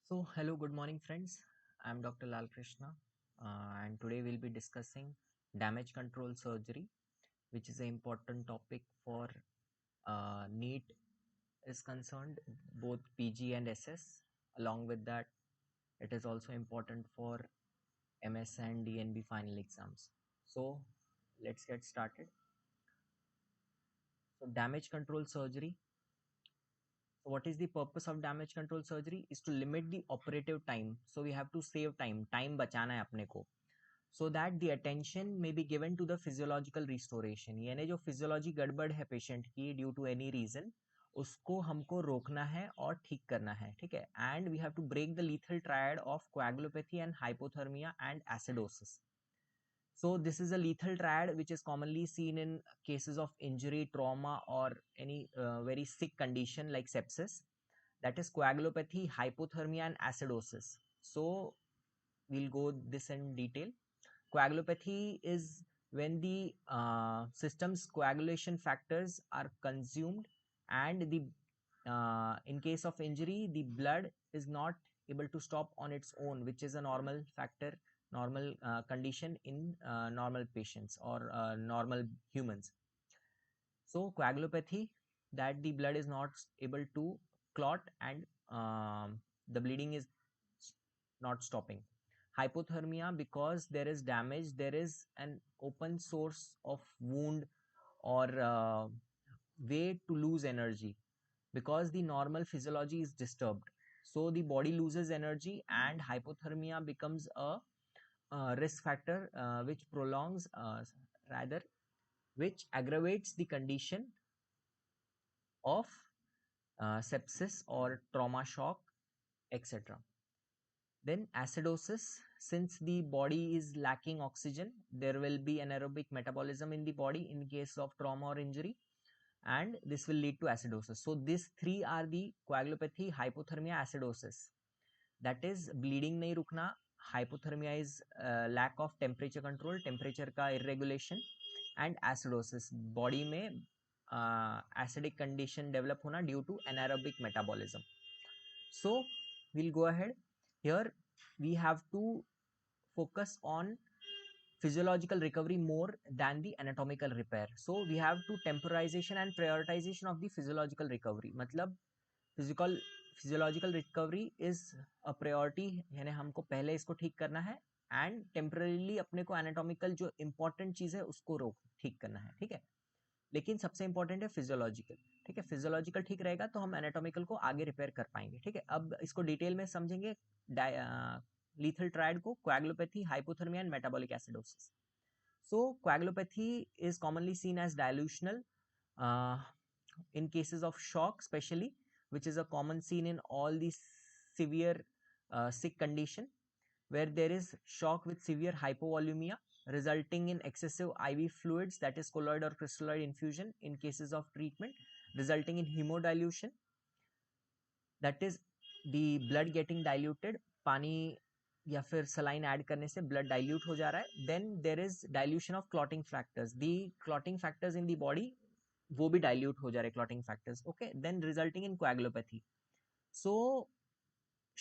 So, hello, good morning, friends. I'm Dr. Lal Krishna, and today we'll be discussing damage control surgery, which is an important topic for NEET is concerned, both PG and SS. Along with that, it is also important for MS and DNB final exams. So, let's get started. So, damage control surgery. So what is the purpose of damage control surgery? Is to limit the operative time. So we have to save time. Time बचाना है अपने को. So that the attention may be given to the physiological restoration. यानी जो physiology गड़बड़ है patient की due to any reason उसको हमको रोकना है और ठीक करना है. ठीक है. And we have to break the lethal triad of coagulopathy and hypothermia and acidosis. So this is a lethal triad which is commonly seen in cases of injury, trauma, or any very sick condition like sepsis. That is coagulopathy, hypothermia, and acidosis. So we'll go this in detail. Coagulopathy is when the system's coagulation factors are consumed, and the in case of injury, the blood is not able to stop on its own, which is a normal factor, normal condition in normal patients or normal humans. So coagulopathy, that the blood is not able to clot and the bleeding is not stopping. Hypothermia, because there is damage, there is an open source of wound or way to lose energy because the normal physiology is disturbed. So the body loses energy and hypothermia becomes a risk factor which prolongs, rather, which aggravates the condition of sepsis or trauma shock, etc. Then acidosis, since the body is lacking oxygen, there will be anaerobic metabolism in the body in case of trauma or injury, and this will lead to acidosis. So these three are the coagulopathy, hypothermia, acidosis. That is bleeding nahi rukna, hypothermia is lack of temperature control, temperature ka irregulation, and acidosis, body में acidic condition develop hona due to anaerobic metabolism. So we'll go ahead. Here we have to focus on physiological recovery more than the anatomical repair. So we have to temporization and prioritization of the physiological recovery. मतलब physiological recovery is a priority, यानी हमको पहले इसको ठीक करना है and temporarily अपने को एनाटॉमिकल जो इंपॉर्टेंट चीज है उसको रोक ठीक करना है. ठीक है. लेकिन सबसे इंपॉर्टेंट है फिजियोलॉजिकल. ठीक है. फिजियोलॉजिकल ठीक रहेगा तो हम एनाटॉमिकल को आगे रिपेयर कर पाएंगे. ठीक है. अब इसको डिटेल में समझेंगे. Lethal triad को coagulopathy, hypothermia and metabolic acidosis. So coagulopathy is commonly seen as dilutional in cases of shock, especially, which is a common scene in all these severe sick condition where there is shock with severe hypovolemia resulting in excessive IV fluids, that is colloid or crystalloid infusion in cases of treatment, resulting in hemodilution, that is the blood getting diluted, पानी या फिर saline add करने से blood dilute हो जा रहा है. Then there is dilution of clotting factors, the clotting factors in the body वो भी डाइल्यूट हो जा रहे clotting factors. Okay. Then resulting in coagulopathy. So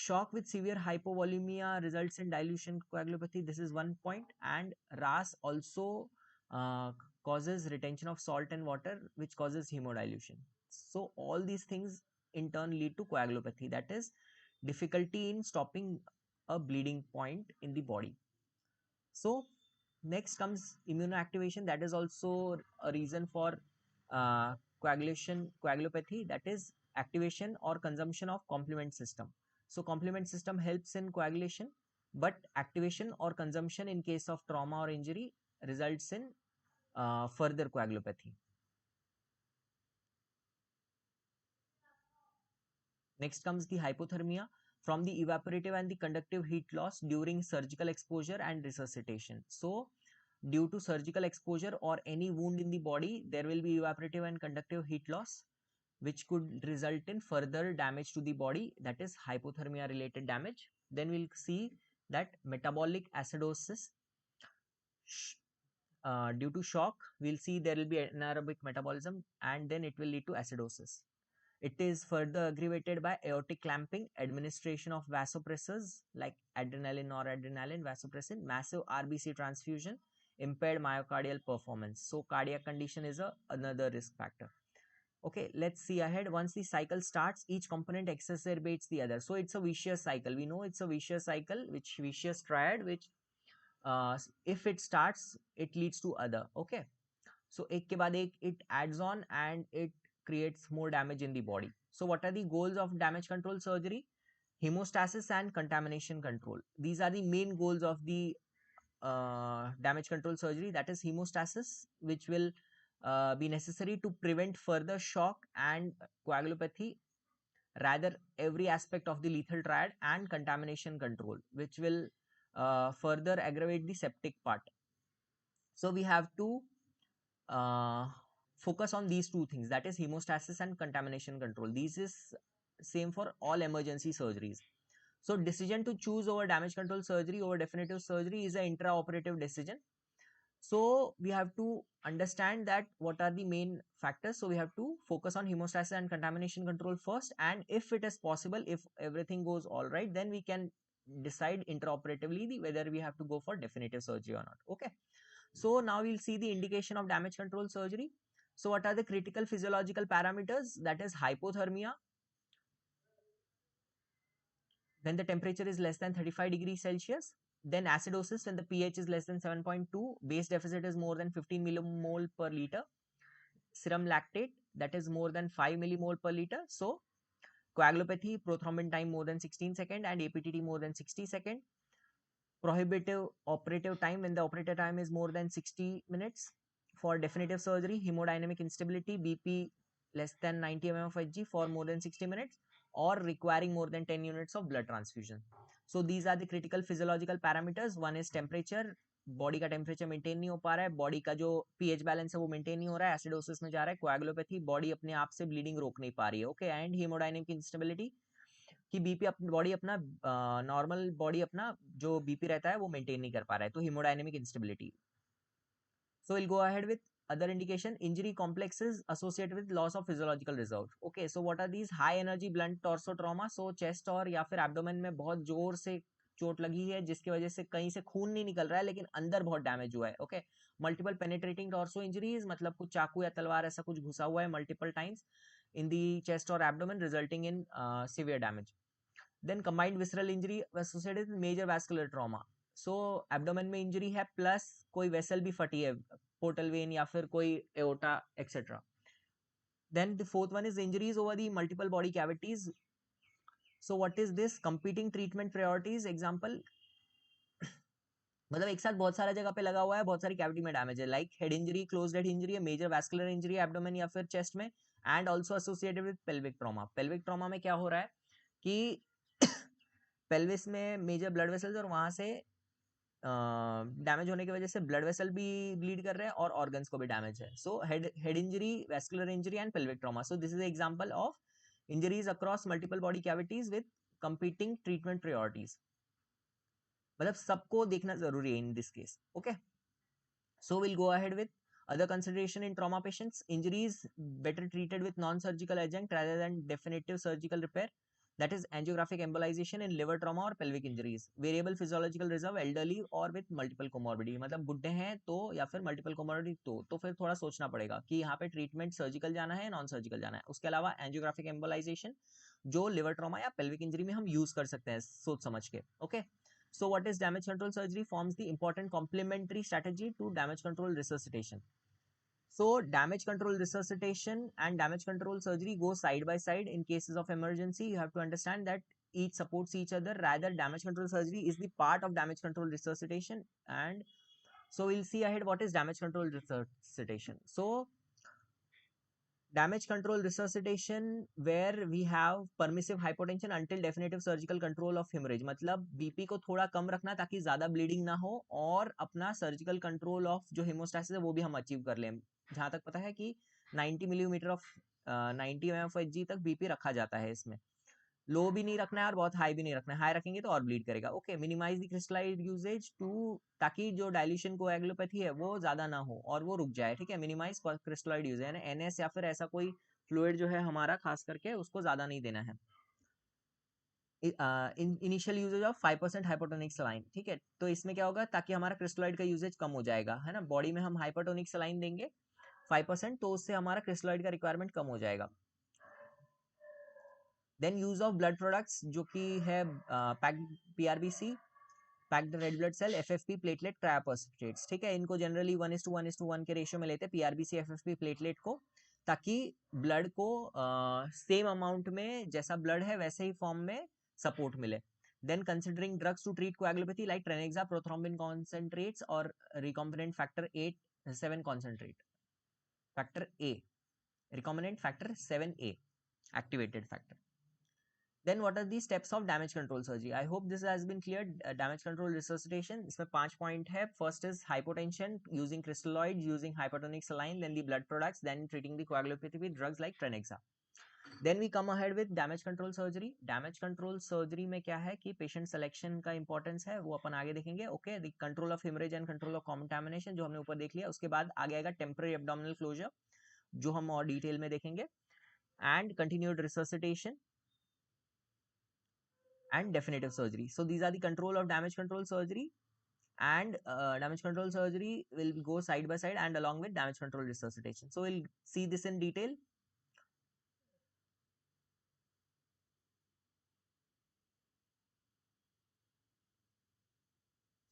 shock with severe hypovolemia results in dilution coagulopathy. This is one point. And RAS also causes retention of salt and water, which causes hemodilution. So all these things in turn lead to coagulopathy, that is difficulty in stopping a bleeding point in the body. So next comes immunoactivation. That is also a reason for coagulopathy, that is activation or consumption of complement system. So complement system helps in coagulation, but activation or consumption in case of trauma or injury results in further coagulopathy. Next comes the hypothermia, from the evaporative and the conductive heat loss during surgical exposure and resuscitation. So due to surgical exposure or any wound in the body, there will be evaporative and conductive heat loss, which could result in further damage to the body, that is hypothermia related damage. Then we'll see that metabolic acidosis, due to shock, we'll see there will be anaerobic metabolism and then it will lead to acidosis. It is further aggravated by aortic clamping, administration of vasopressors like adrenaline, noradrenaline, vasopressin, massive RBC transfusion, impaired myocardial performance. So cardiac condition is another risk factor. Okay, let's see ahead. Once the cycle starts, each component exacerbates the other. So it's a vicious cycle. We know it's a vicious cycle, which vicious triad, which if it starts, it leads to other. Okay, so ek ke baad ek, it adds on and it creates more damage in the body. So what are the goals of damage control surgery? Hemostasis and contamination control. These are the main goals of the damage control surgery. That is hemostasis, which will be necessary to prevent further shock and coagulopathy, rather every aspect of the lethal triad, and contamination control, which will further aggravate the septic part. So we have to focus on these two things, that is hemostasis and contamination control. This is same for all emergency surgeries. So decision to choose over damage control surgery over definitive surgery is an intraoperative decision. So we have to understand that what are the main factors. So we have to focus on hemostasis and contamination control first, and if it is possible, if everything goes all right, then we can decide intraoperatively whether we have to go for definitive surgery or not. Okay, so now we'll see the indication of damage control surgery. So what are the critical physiological parameters? That is hypothermia, when the temperature is less than 35 degrees Celsius. Then acidosis, when the pH is less than 7.2, base deficit is more than 15 millimole per liter. Serum lactate, that is more than 5 millimole per liter. So coagulopathy, prothrombin time more than 16 seconds and APTT more than 60 seconds. Prohibitive operative time, when the operative time is more than 60 minutes. For definitive surgery, hemodynamic instability, BP less than 90 mm of Hg for more than 60 minutes, or requiring more than 10 units of blood transfusion. So these are the critical physiological parameters. One is temperature, body का temperature maintain नहीं हो पा रहा है, body का जो pH balance है वो मेंटेन नहीं हो रहा है, एसिडोसिस में जा रहा है, कोएगुलोपैथी, बॉडी अपने आप से ब्लीडिंग रोक नहीं पा रही है. ओके, एंड हीमोडायनेमिक इंस्टेबिलिटी, कि बीपी बॉडी अपना नॉर्मल बॉडी अपना जो बीपी रहता है वो मेंटेन नहीं कर पा रहा है, तो haemodynamic instability. So we'll go ahead with other indication. Injury complexes associated with loss of physiological reserve. Okay, so what are these? High energy blunt torso trauma. So chest और या फिर abdomen में बहुत जोर से चोट लगी है जिसकी वजह से कहीं से खून नहीं निकल रहा है लेकिन अंदर बहुत डैमेज हुआ है. Okay, multiple penetrating torso injuries, मतलब कुछ चाकू या तलवार ऐसा कुछ घुसा हुआ है multiple times in the chest और abdomen, resulting in severe damage. Then combined visceral injury associated with major vascular trauma. So abdomen में इंजरी है प्लस कोई वेसल भी फटी है, पोर्टल वेन या फिर कोई aorta et cetera. Then the fourth one is injuries over the multiple body cavities. So what is this? Competing treatment priorities. Example, मतलब एक साथ बहुत सारा जगह पे लगा हुआ है, बहुत सारी कैविटी में डैमेज है, like head injury, closed head injury, major vascular injury abdomen या फिर चेस्ट में, and also associated with pelvic trauma. Pelvic trauma में क्या हो रहा है कि पेल्विस में मेजर ब्लड वेसल्स और वहां से डैमेज होने की वजह से ब्लड वेसल भी ब्लीड कर रहे हैं और ऑर्गन्स को भी डैमेज है. So head injury, vascular injury and pelvic trauma. So this is example of injuries across multiple body cavities with competing treatment priorities. मतलब सबको देखना जरूरी है in this case. Okay, so will go ahead with other consideration in trauma patients. Injuries better treated with non-surgical adjunct rather than definitive surgical repair. That is angiographic embolization in liver trauma or pelvic injuries. Variable physiological reserve, elderly or with multiple comorbidity. मतलब बुढ़े हैं तो या फिर multiple comorbidity तो फिर थोड़ा सोचना पड़ेगा कि यहाँ पे ट्रीटमेंट सर्जिकल जाना है, नॉन सर्जिकल जाना है. उसके अलावा एंजियोग्राफिक एम्बोलाइजेशन जो लिवर ट्रॉमा या पेल्विक इंजरी में हम यूज कर सकते हैं सोच समझ के. Okay, so what is damage control surgery? Forms the important complementary strategy to damage control resuscitation. So damage control resuscitation and damage control surgery go side by side in cases of emergency. You have to understand that each supports each other. Rather, damage control surgery is the part of damage control resuscitation. And so we'll see ahead what is damage control resuscitation. So damage control resuscitation where we have permissive hypotension until definitive surgical control of hemorrhage. मतलब BP को थोड़ा कम रखना ताकि ज्यादा bleeding ना हो और अपना सर्जिकल कंट्रोल ऑफ जो हेमोस्टैसिस है वो भी हम अचीव कर लें. जहां तक पता है कि 90 मिलीमीटर ऑफ 90 mmHg तक बीपी रखा जाता है इसमें. लो भी नहीं रखना है और बहुत हाई भी नहीं रखना है, हाई रखेंगे तो और ब्लीड करेगा. Okay, minimise the crystalloid usages too, ताकि जो डाइल्यूशन कोएगुलोपैथी है वो ज्यादा ना हो और वो रुक जाए. ठीक है, मिनिमाइज क्रिस्टलाइड यूज है, एनएस या फिर ऐसा कोई फ्लूइड जो है हमारा खास करके उसको ज़्यादा नहीं देना है। Initial usages of 5% hypotonic saline, ठीक है। तो इसमें क्या होगा, ताकि हमारा क्रिस्टलॉइड का यूजेज कम हो जाएगा, है ना। बॉडी में हम हाइपोटोनिक सलाइन देंगे 5%, तो उससे हमारा क्रिस्टलॉइड का रिक्वायरमेंट कम हो जाएगा। Then use of blood products, जो कि है packed PRBC, packed red blood cell, FFP, platelet, cryoprecipitates, ठीक है। इनको जनरली 1:1:1 के रेशियो में लेते हैं, पीआरबीसी एफएफपी प्लेटलेट को, ताकि ब्लड को सेम अमाउंट में, जैसा ब्लड है वैसे ही फॉर्म में सपोर्ट मिले। Then considering drugs to treat coagulopathy like tranexa, prothrombin concentrates और recombinant factor 7 concentrate, factor A, recombinant factor 7A activated factor. Then what are the steps of damage control surgery? I hope this has been clear. Damage control resuscitation, इसमें 5 point है. First is hypotension using crystalloids, using hypertonic saline, then the blood products, then treating the coagulopathy with drugs like Trenexa. Then we come ahead with damage control surgery. Damage control surgery में क्या है कि patient selection का importance है, वो अपन आगे देखेंगे. Okay, the control of hemorrhage and control of contamination जो हमने ऊपर देख लिया. उसके बाद आगे आएगा temporary abdominal closure, जो हम और डिटेल में देखेंगे, and continued resuscitation and definitive surgery. So these are the control of damage control surgery, and damage control surgery will go side by side and along with damage control resuscitation. So we'll see this in detail.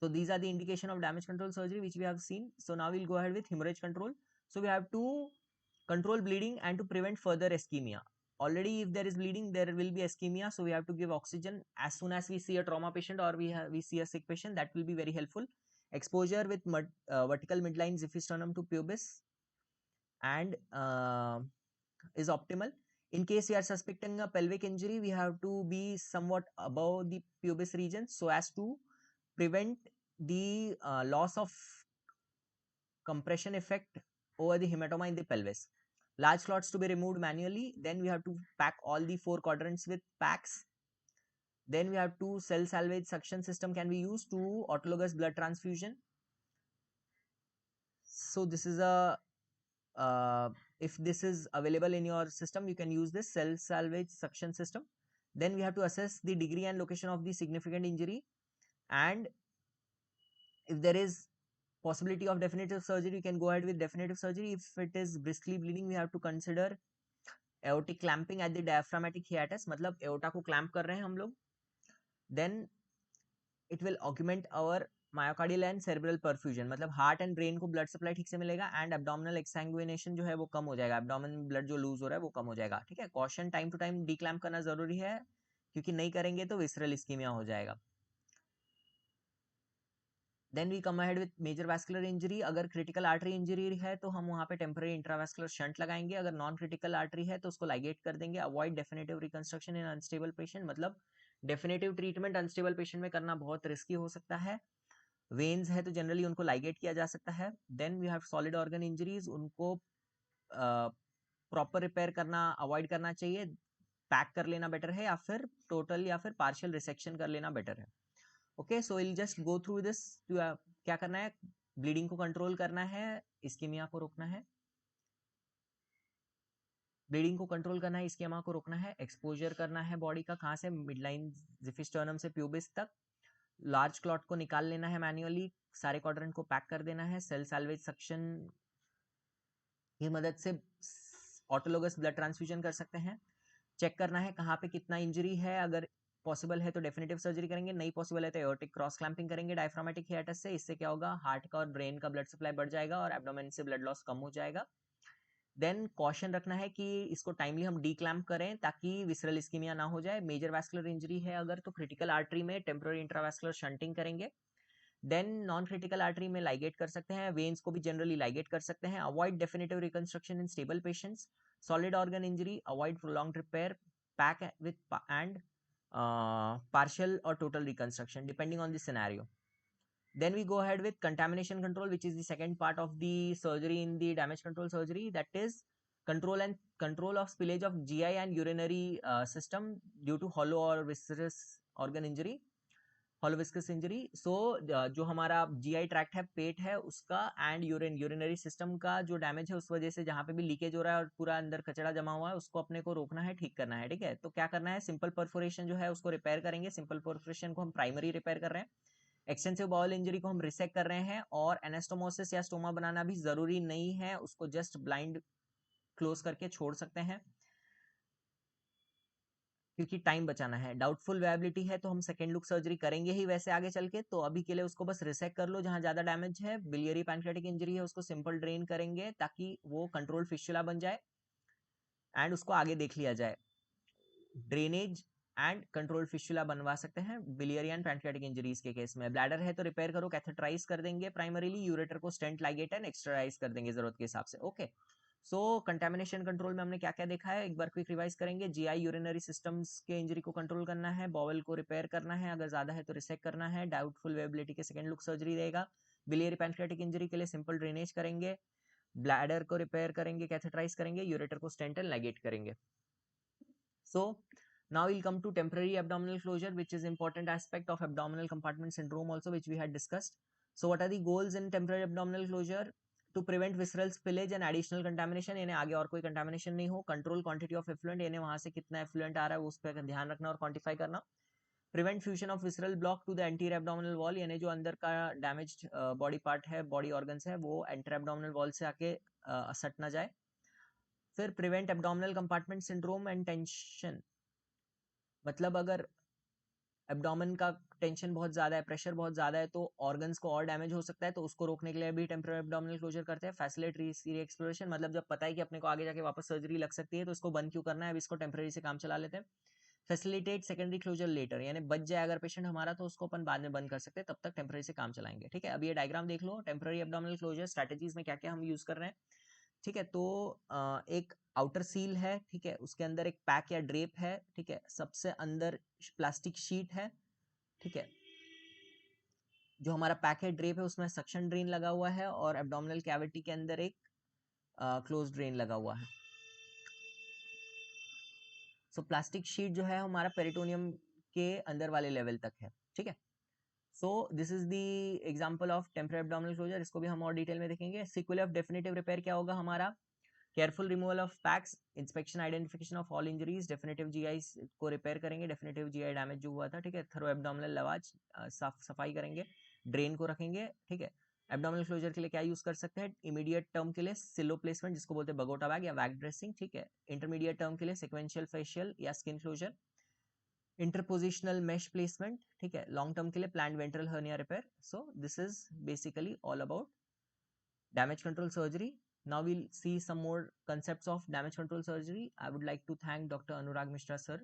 So these are the indication of damage control surgery which we have seen. So now we'll go ahead with hemorrhage control. So we have to control bleeding and to prevent further ischemia. Already if there is bleeding, there will be ischemia, so we have to give oxygen as soon as we see a trauma patient or we see a sick patient. That will be very helpful. Exposure with vertical midline xiphisternum to pubis and is optimal. In case we are suspecting a pelvic injury, we have to be somewhat above the pubis region so as to prevent the loss of compression effect over the hematoma in the pelvis. Large clots to be removed manually. Then we have to pack all the 4 quadrants with packs. Then we have to cell salvage suction system can be used to autologous blood transfusion. So this is a if this is available in your system, you can use this cell salvage suction system. Then we have to assess the degree and location of the significant injury, and if there is possibility of definitive surgery, you can go ahead with definitive surgery. If it is briskly bleeding, we have to consider aortic clamping at the diaphragmatic hiatus, मतलब aorta को clamp कर रहे हैं हम लोग. Then it will augment our myocardial and cerebral perfusion, मतलब heart and brain को blood supply ठीक से मिलेगा, एंड एब्डोमिनल एक्सैंग्विनेशन जो है वो कम हो जाएगा, एब्डोमिन में ब्लड जो लूज हो रहा है वो कम हो जाएगा, ठीक है। कॉशन टाइम टू टाइम डीक्लैम्प करना जरूरी है, क्योंकि नहीं करेंगे तो विसरल इस्कीमिया हो जाएगा। Then we come ahead with major vascular injury. अगर क्रिटिकल आर्टरी इंजरी है तो हम वहाँ पे टेम्पररी इंट्रावैस्कुलर शंट लगाएंगे, अगर नॉन क्रिटिकल आर्टरी है तो उसको लाइगेट कर देंगे। अवॉइड डेफिनेटिव रिकंस्ट्रक्शन इन अनस्टेबल पेशेंट, मतलब डेफिनेटिव ट्रीटमेंट अनस्टेबल पेशेंट में करना बहुत रिस्की हो सकता है। वेन्स है तो जनरली उनको लाइगेट किया जा सकता है। Then we have solid organ injuries, उनको प्रॉपर रिपेयर करना अवॉइड करना चाहिए, पैक कर लेना बेटर है, या फिर टोटल या फिर पार्शियल रिसेक्शन कर लेना बेटर है। Okay, so will just go through this. क्या करना है, ब्लीडिंग को कंट्रोल करना है, इस्कीमिया को रोकना है, ब्लीडिंग को कंट्रोल करना है, इस्कीमिया को रोकना है, एक्सपोजर करना है बॉडी का, कहाँ से, मिडलाइन ज़िफिस्टर्नम से प्यूबिस तक। लार्ज क्लॉट को निकाल लेना है मैन्युअली, सारे क्वाड्रेंट को पैक कर देना है, सेल सैल्वेज सक्शन की मदद से ऑटोलोगस ब्लड ट्रांसफ्यूजन कर सकते हैं। चेक करना है कहाँ पे कितना इंजरी है, अगर पॉसिबल है तो डेफिनेटिव सर्जरी करेंगे, नहीं पॉसिबल है तो एओर्टिक क्रॉस क्लैंपिंग करेंगे डायफ्रामेटिक हियाटस से। इससे क्या होगा, हार्ट का और ब्रेन का ब्लड सप्लाई बढ़ जाएगा और एब्डोमेन से ब्लड लॉस कम हो जाएगा। देन कॉशन रखना है कि इसको टाइमली हम डी क्लैम्प करें ताकि विसरल इस्कीमिया ना हो जाए। मेजर वैस्कुलर इंजरी है अगर तो क्रिटिकल आर्टरी में टेम्पररी इंट्रावैस्कुलर शंटिंग करेंगे। देन नॉन क्रिटिकल आर्टरी में लाइगेट कर सकते हैं, वेन्स को भी जनरली लाइगेट कर सकते हैं। Avoid definitive reconstruction in stable patients. Solid organ injury, avoid prolonged repair, pack with and partial or total reconstruction depending on the scenario. Then we go ahead with contamination control, which is the second part of the surgery in the damage control surgery, that is control of spillage of GI and urinary system due to hollow or viscerous organ injury. Hollow viscus injury. So जो हमारा GI tract है, पेट है उसका, and urinary system का जो damage है उस वजह से जहाँ पे भी लीकेज हो रहा है और पूरा अंदर कचरा जमा हुआ है उसको अपने को रोकना है, ठीक करना है। ठीक है, तो क्या करना है, सिंपल परफोरेशन जो है उसको रिपेयर करेंगे। सिंपल परफोरेशन को हम प्राइमरी रिपेयर कर रहे हैं। एक्सटेंसिव बाउल इंजरी को हम रिसेक कर रहे हैं, और एनास्टोमोसिस या स्टोमा बनाना भी जरूरी नहीं है, उसको जस्ट ब्लाइंड क्लोज करके छोड़ सकते हैं क्योंकि टाइम बचाना है। डाउटफुल वायबिलिटी है तो हम सेकेंड लुक सर्जरी करेंगे ही वैसे आगे चल के, तो अभी के लिए उसको बस रिसेक कर लो जहां ज्यादा डैमेज है। बिलियरी पैंक्रियाटिक इंजरी है उसको सिंपल ड्रेन करेंगे ताकि वो कंट्रोल फिस्टुला बन जाए एंड उसको आगे देख लिया जाए। ड्रेनेज एंड कंट्रोल फिस्टुला बनवा सकते हैं बिलियरी एंड पैंक्रियाटिक इंजरीज के केस में। ब्लैडर है तो रिपेयर करो, कैथेटराइज कर देंगे प्राइमरीली, यूरेटर को स्टेंट लाइगेट एंड एक्सटराइज कर देंगे जरूरत के हिसाब से। ओके, सो कंटेमिनेशन कंट्रोल में हमने क्या क्या देखा है एक बार क्विक रिवाइज करेंगे। जीआई यूरिनरी सिस्टम्स के इंजरी को कंट्रोल करना है, बॉवल को रिपेयर करना है, अगर ज्यादा है तो रिसेक करना है, डाउटफुल वेबिलिटी के सेकंड लुक सर्जरी रहेगा। बिलियरी पैंक्रियाटिक इंजरी के लिए सिंपल ड्रेनेज करेंगे, ब्लैडर को रिपेयर करेंगे, कैथेटराइज करेंगे, यूरेटर को स्टेंट एंड लाइगेट करेंगे। So now we'll come to temporary abdominal closure, which is important aspect of abdominal compartment syndrome also, which we had discussed. So what are the goals in temporary abdominal closure? To prevent visceral spillage and additional contamination, यानी आगे और कोई contamination नहीं हो। Control quantity of effluent, यानी वहां से कितना effluent आ रहा है उस पर ध्यान रखना और quantify करना। Prevent fusion of visceral block to the anterior abdominal wall, यानी जो अंदर का damaged body part है, body organs है, वो anterior abdominal wall से आके सट ना जाए। फिर prevent abdominal compartment syndrome and tension, मतलब अगर एब्डोमेन का टेंशन बहुत ज्यादा है, प्रेशर बहुत ज्यादा है, तो ऑर्गन्स को और डैमेज हो सकता है, तो उसको रोकने के लिए भी टेम्पररी एब्डोमिनल क्लोजर करते हैं। फैसिलिटी सीरी एक्सप्लोरेशन, मतलब जब पता है कि अपने को आगे जाके वापस सर्जरी लग सकती है तो इसको बंद क्यों करना है, अभी इसको टेम्पररी से काम चला लेते हैं। फैसिलिटेट सेकेंडरी क्लोजर लेटर, यानी बच जाए अगर पेशेंट हमारा तो उसको अपन बाद में बंद कर सकते हैं, तब तक टेम्पररी से काम चलाएंगे। ठीक है, अब ये डायग्राम देख लो, टेम्पररी एब्डोमिनल क्लोजर स्ट्रेटेजीज में क्या क्या हम यूज कर रहे हैं। ठीक है, तो एक आउटर सील है, ठीक है, उसके अंदर एक पैक या ड्रेप है, ठीक है, सबसे अंदर प्लास्टिक शीट है, ठीक है, जो हमारा पैक है ड्रेप है उसमें सक्शन ड्रेन लगा हुआ है, और एब्डोमिनल कैविटी के अंदर एक क्लोज ड्रेन लगा हुआ है। सो प्लास्टिक शीट जो है हमारा पेरिटोनियम के अंदर वाले लेवल तक है। ठीक है, so this is the example of temporary abdominal closure, इसको भी हम और डिटेल में देखेंगे। सीक्वल ऑफ डेफिनेटिव रिपेयर क्या होगा हमारा, careful removal of PACS, inspection identification of all injuries, definitive GI को रिपेयर करेंगे, डेफिनेटिव जीआई डैमेज जो हुआ था, ठीक है, थरो एब्डोमिनल लवाज, साफ सफाई करेंगे, ड्रेन को रखेंगे। ठीक है, एब्डोमिनल क्लोजर के लिए क्या यूज कर सकते हैं, इमीडिएट टर्म के लिए सिलो प्लेसमेंट जिसको बोलते हैं बगोटा बैग या वैग ड्रेसिंग, ठीक है, इंटरमीडिएट टर्म के लिए सिक्वेंशियल फेशियल या स्किन क्लोजर, इंटरपोजिशनल मेश प्लेसमेंट, ठीक है, लॉन्ग टर्म के लिए plant ventral hernia repair. So this is basically all about damage control surgery. Now we'll see some more concepts of damage control surgery. I would like to thank Dr. Anurag Mishra sir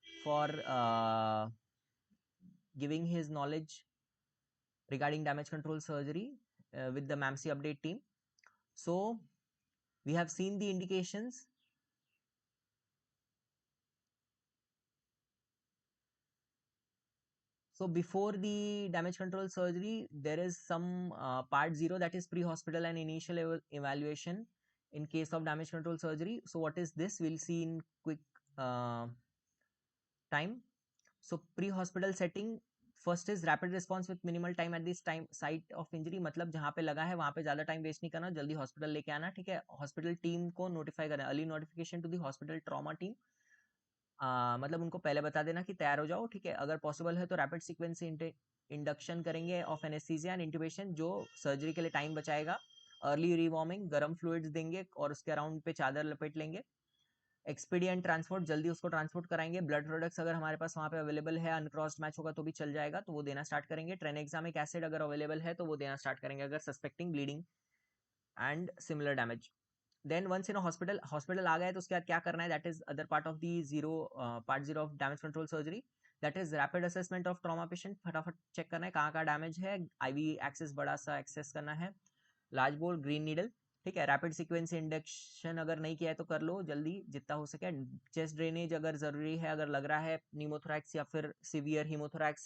for giving his knowledge regarding damage control surgery with the MAMC update team. So we have seen the indications. So before the damage control surgery, there is some part 0, that is pre-hospital and initial evaluation in case of damage control surgery. So what is this? We'll see in quick time. So pre-hospital setting, first is rapid response with minimal time at this time site of injury, मतलब जहां पे लगा है वहां पे ज्यादा time waste नहीं करना, जल्दी हॉस्पिटल लेके आना। ठीक है, हॉस्पिटल टीम को नोटिफाई करना, early notification to the hospital trauma team, मतलब उनको पहले बता देना कि तैयार हो जाओ। ठीक है, अगर पॉसिबल है तो रैपिड सीक्वेंस से इंडक्शन करेंगे ऑफ एनेस्थीसिया एंड इंट्यूबेशन, जो सर्जरी के लिए टाइम बचाएगा। अर्ली रिवॉर्मिंग, गर्म फ्लूइड्स देंगे और उसके अराउंड पे चादर लपेट लेंगे। एक्सपीडियंट ट्रांसपोर्ट, जल्दी उसको ट्रांसपोर्ट कराएंगे। ब्लड प्रोडक्ट्स अगर हमारे पास वहाँ पे अवेलेबल है, अनक्रॉस्ड मैच होगा तो भी चल जाएगा, तो वो देना स्टार्ट करेंगे। ट्रेनेक्सामिक एसिड अगर अवेलेबल है तो वो देना स्टार्ट करेंगे अगर suspecting bleeding and similar damage. Then once in hospital आ गए तो उसके बाद क्या करना है, that is other part of the part 0 of damage control surgery, that is rapid assessment of trauma patient. फटाफट चेक करना है कहाँ का डैमेज है, आईवी एक्सेस बड़ा सा एक्सेस करना है, लार्ज बोर ग्रीन नीडल। ठीक है, रैपिड सीक्वेंस इंडक्शन अगर नहीं किया है तो कर लो जल्दी जितना हो सके। चेस्ट ड्रेनेज अगर जरूरी है, अगर लग रहा है नीमोथोरैक्स या फिर सीवियर हीमोथोरैक्स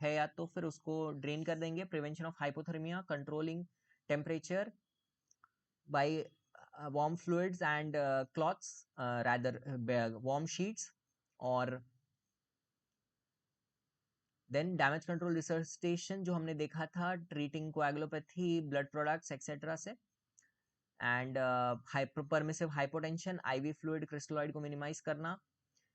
है या तो फिर उसको ड्रेन कर देंगे। Prevention of hypothermia, controlling temperature by warm fluids and cloths, rather warm sheets, or then damage control resuscitation जो हमने देखा था, treating coagulopathy, blood products et cetera से, and permissive hypotension, IV fluid crystalloid को मिनिमाइज करना,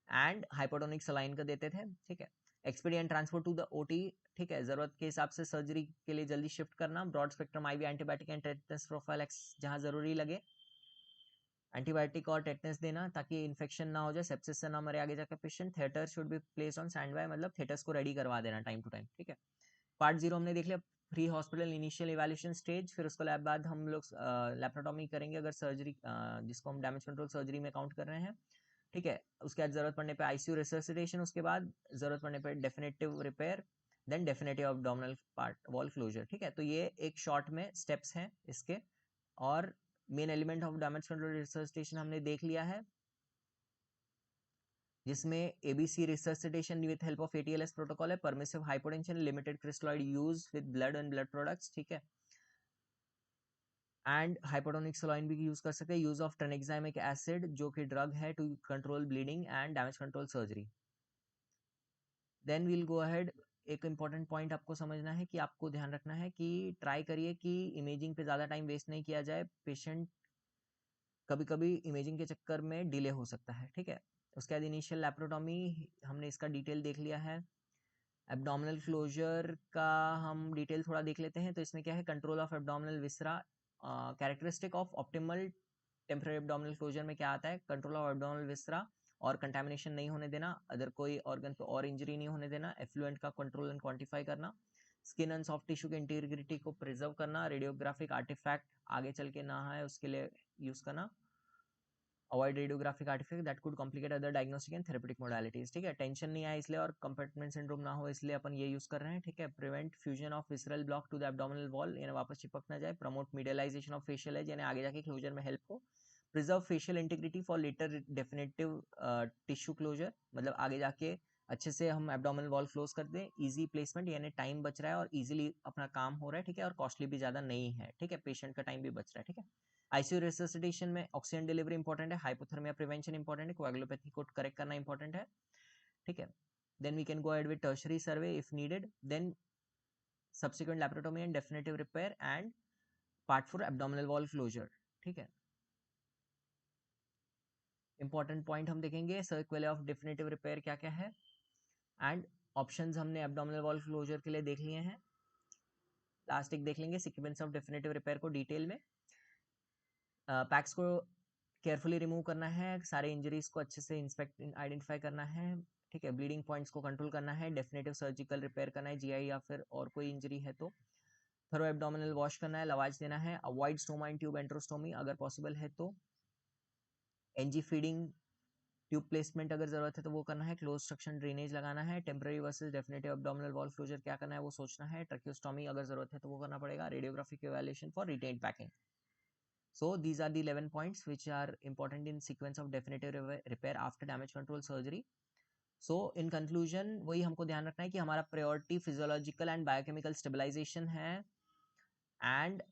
and hypotonic saline का देते थे, ठीक है। Expedient transfer to the OT, ठीक है, जरूरत के हिसाब से सर्जरी के लिए जल्दी शिफ्ट करना, broad spectrum IV antibiotic and tetanus prophylaxis जहां जरूरी लगे, एंटीबायोटिक और टेटनस देना ताकि इन्फेक्शन ना हो जाए, सेप्सिस से ना मरे आगे जाकर patient. Theatre should be placed on stand by, मतलब थिएटर्स को रेडी करवा देना टाइम टू टाइम, ठीक है। पार्ट 0 हमने देख लिया, pre hospital initial evaluation stage, फिर उसके बाद हम लोग लेप्रोटॉमी करेंगे अगर सर्जरी, जिसको हम डैमेज कंट्रोल सर्जरी में काउंट कर रहे हैं, ठीक है। उसके बाद जरूरत पड़ने पे आईसीयू रिसर्सिटेशन, उसके बाद जरूरत पड़ने पे definitive repair, then definitive abdominal part wall closure, ठीक है। तो ये एक शॉर्ट में स्टेप्स हैं इसके, और main element of damage control resuscitation हमने देख लिया है, जिसमें ABC resuscitation with help of ATLS protocol है, permissive hypotension, limited crystalloid use with blood and blood products, ठीक है, एंड हाइपोटोनिक सलाइन भी यूज कर सकते हैं, यूज ऑफ ट्रेनेक्सामिक एसिड जो कि ड्रग है to control bleeding and damage control surgery. Then we'll go ahead, एक इंपॉर्टेंट पॉइंट आपको समझना है कि आपको ध्यान रखना है कि ट्राई करिए कि इमेजिंग पे ज़्यादा टाइम वेस्ट नहीं किया जाए, पेशेंट कभी कभी इमेजिंग के चक्कर में डिले हो सकता है, ठीक है। उसके बाद इनिशियल लैप्रोटॉमी हमने इसका डिटेल देख लिया है। एब्डोमिनल क्लोजर का हम डिटेल थोड़ा देख लेते हैं। तो इसमें क्या है, control of abdominal viscera, characteristic of optimal temporary abdominal closure में क्या आता है, कंट्रोल ऑफ एब्डोमिनल विसरा और कंटामिनेशन नहीं होने देना, अदर कोई ऑर्गन पे और इंजरी नहीं होने देना, एफ्लुएंट का कंट्रोल एंड क्वांटिफाई करना, स्किन एंड सॉफ्ट टिश्यू की इंटीग्रिटी को प्रिजर्व करना, रेडियोग्राफिक आर्टिफैक्ट आगे चल के ना है उसके लिए यूज करना, avoid radiographic artefact that could complicate other diagnostic and therapeutic modalities, ठीक है। टेंशन नहीं आए इसलिए और कंपार्टमेंट सिंड्रोम ना हो इसलिए अपन ये यूज कर रहे हैं, ठीक है। Prevent fusion of visceral block to the abdominal wall, यानी वापस चिपक ना जाए। Promote medialisation of fascial edge, यानी आगे जाके क्लोजर में हेल्प हो। Preserve fascial integrity for later definitive tissue closure, मतलब आगे जाके अच्छे से हम एब्डोमिनल वॉल क्लोज कर दें। इजी प्लेसमेंट, यानी टाइम बच रहा है और इजीली अपना काम हो रहा है, ठीक है, और कॉस्टली भी ज्यादा नहीं है, ठीक है, पेशेंट का टाइम भी बच रहा है, ठीक है। आईसीयू रिसर्सिटेशन में ऑक्सीजन डिलीवरी इंपॉर्टेंट है, हाइपोथर्मिया प्रिवेंशन इंपॉर्टेंट है, कोएगुलोपैथी को करेक्ट करना इंपॉर्टेंट है, ठीक है। Then we can go ahead with tertiary survey if needed, then subsequent laparotomy and definitive repair, and part 4 abdominal wall closure, ठीक है। इंपॉर्टेंट पॉइंट हम देखेंगे, सर्कुलर ऑफ डेफिनेटिव रिपेयर क्या क्या है, एंड ऑप्शंस हमने एब्डोमिनल वॉल क्लोजर के लिए देख लिए हैं। लास्ट एक देख लेंगे सीक्वेंस ऑफ डेफिनेटिव रिपेयर को डिटेल में। पैक्स को केयरफुली रिमूव करना है, सारे इंजरीज को अच्छे से इंस्पेक्ट आइडेंटिफाई करना है, ठीक है। ब्लीडिंग पॉइंट्स को कंट्रोल करना है, डेफिनेटिव सर्जिकल रिपेयर करना है, जीआई या फिर और कोई इंजरी है तो थरो एब्डोमिनल वॉश करना है, लवाज देना है, अवॉइड स्टोमा इन ट्यूब एंट्रोस्टोमी अगर पॉसिबल है तो, एनजी फीडिंग ट्यूब प्लेसमेंट अगर जरूरत है तो वो करना है, क्लोज सक्शन ड्रेनेज लगाना है, temporary versus definitive abdominal wall closure क्या करना है वो सोचना है, ट्रैकियोस्टोमी अगर जरूरत है तो वो करना पड़ेगा, radiographic evaluation for retained packing. So these are the 11 points which are important in sequence of definitive repair after damage control surgery. So in conclusion वही हमको ध्यान रखना है कि हमारा priority physiological and biochemical stabilization है, and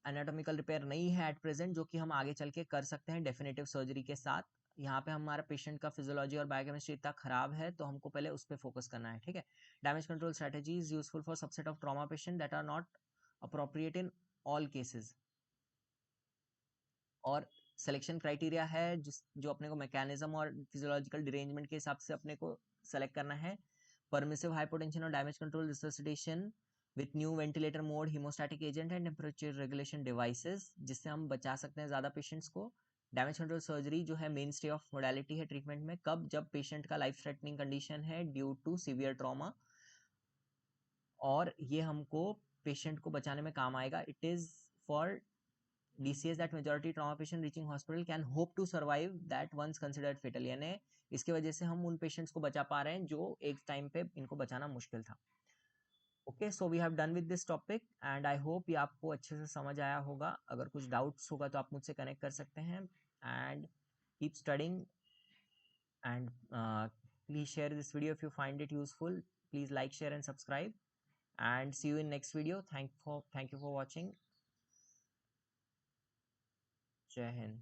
anatomical repair नहीं है at present, जो कि हम आगे चल के कर सकते हैं definitive surgery के साथ। यहाँ पे हमारा पेशेंट का फिजियोलॉजी और बायोकेमिस्ट्री इतना खराब है तो हमको पहले उस पर फोकस करना है, ठीक है। Damage control strategy is useful for subset of trauma patient that are not appropriate in all cases, और सिलेक्शन क्राइटेरिया है जो अपने को मैकेनिज्म और फिजियोलॉजिकल डिरेंजमेंट के हिसाब से अपने को सेलेक्ट करना है। परमिसिव हाइपोटेंशन और damage control resuscitation with new ventilator mode, haemostatic agent and temperature regulation devices, जिससे हम बचा सकते हैं ज़्यादा पेशेंट्स को। डैमेज कंट्रोल सर्जरी जो है मेन स्टे ऑफ मोडालिटी है ट्रीटमेंट में, कब, जब पेशेंट का लाइफ थ्रेटनिंग कंडीशन है ड्यू टू सीवियर ट्रॉमा, और ये हमको पेशेंट को बचाने में काम आएगा। It is for DCS that majority trauma patient reaching hospital can hope to survive that once considered fatal, यानी इसके वजह से हम उन पेशेंट्स को बचा पा रहे हैं जो एक टाइम पे इनको बचाना मुश्किल था। Okay, so we have done with this topic and I hope ये आपको अच्छे से समझ आया होगा। अगर कुछ डाउट्स होगा तो आप मुझसे कनेक्ट कर सकते हैं, and keep studying, and please share this video if you find it useful, please like, share and subscribe, and see you in next video. Thank you for watching. जय हिंद।